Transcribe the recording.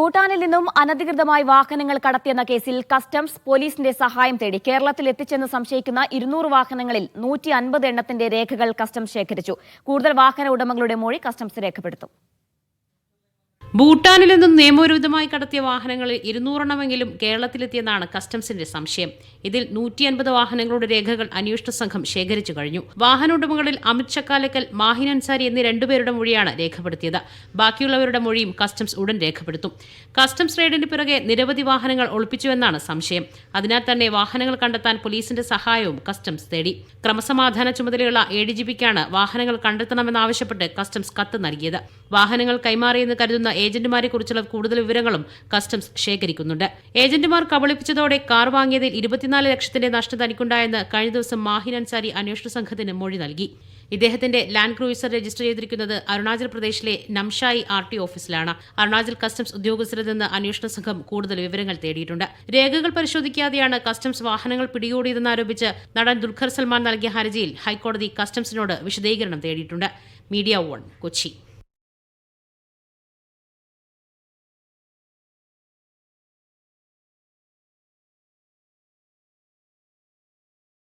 ഭൂട്ടാനിൽ നിന്നും അനധികൃതമായി വാഹനങ്ങൾ കടത്തിയെന്ന കേസിൽ കസ്റ്റംസ് പോലീസിന്റെ സഹായം തേടി കേരളത്തിൽ എത്തിച്ചെന്ന് സംശയിക്കുന്ന 200 വാഹനങ്ങളിൽ 150 എണ്ണത്തിന്റെ രേഖകൾ കസ്റ്റംസ് ശേഖരിച്ചു. കൂടുതൽ വാഹന ഉടമകളുടെ മൊഴി കസ്റ്റംസ് രേഖപ്പെടുത്തും. ഭൂട്ടാനിൽ നിന്നും നിയമവിരുദ്ധമായി കടത്തിയ വാഹനങ്ങളിൽ 200 എണ്ണമെങ്കിലും കേരളത്തിലെത്തിയെന്നാണ് കസ്റ്റംസിന്റെ സംശയം. ഇതിൽ 150 വാഹനങ്ങളുടെ രേഖകൾ അന്വേഷണ സംഘം ശേഖരിച്ചു കഴിഞ്ഞു. വാഹന ഉടമകളിൽ അമിത് ചക്കാലക്കൽ, മാഹിൻ അൻസാരി എന്നീ രണ്ടുപേരുടെ മൊഴിയാണ് രേഖപ്പെടുത്തിയത്. ബാക്കിയുള്ളവരുടെ മൊഴിയും കസ്റ്റംസ് ഉടൻ രേഖപ്പെടുത്തും. കസ്റ്റംസ് റെയ്ഡിന് പിറകെ നിരവധി വാഹനങ്ങൾ ഒളിപ്പിച്ചുവെന്നാണ് സംശയം. അതിനാൽ തന്നെ വാഹനങ്ങൾ കണ്ടെത്താൻ പോലീസിന്റെ സഹായവും കസ്റ്റംസ് തേടി. ക്രമസമാധാന ചുമതലയുള്ള ADGPക്കാണ് വാഹനങ്ങൾ കണ്ടെത്തണമെന്നാവശ്യപ്പെട്ട് കസ്റ്റംസ് കത്ത് നൽകിയത്. വാഹനങ്ങൾ കൈമാറിയെന്ന് കരുതുന്ന ഏജന്റുമാരെ കുറിച്ചുള്ള കൂടുതൽ വിവരങ്ങളും കസ്റ്റംസ് ശേഖരിക്കുന്നുണ്ട്. ഏജന്റുമാർ കബളിപ്പിച്ചതോടെ കാർ വാങ്ങിയതിൽ 24 ലക്ഷത്തിന്റെ നഷ്ടം തനിക്കുണ്ടായെന്ന് കഴിഞ്ഞ ദിവസം മാഹിൻ അൻസാരി അന്വേഷണ സംഘത്തിന് മൊഴി നൽകി. ഇദ്ദേഹത്തിന്റെ ലാൻഡ് ക്രൂയിസർ രജിസ്റ്റർ ചെയ്തിരിക്കുന്നത് അരുണാചൽ പ്രദേശിലെ നംഷായി RT ഓഫീസിലാണ്. അരുണാചൽ കസ്റ്റംസ് ഉദ്യോഗസ്ഥരിൽ നിന്ന് അന്വേഷണ സംഘം കൂടുതൽ വിവരങ്ങൾ തേടിയിട്ടുണ്ട്. രേഖകൾ പരിശോധിക്കാതെയാണ് കസ്റ്റംസ് വാഹനങ്ങൾ പിടികൂടിയതെന്നാരോപിച്ച് നടൻ ദുൽഖർ സൽമാൻ നൽകിയ ഹർജിയിൽ ഹൈക്കോടതി കസ്റ്റംസിനോട് വിശദീകരണം തേടിയിട്ടുണ്ട്. മീഡിയ 1 കൊച്ചി.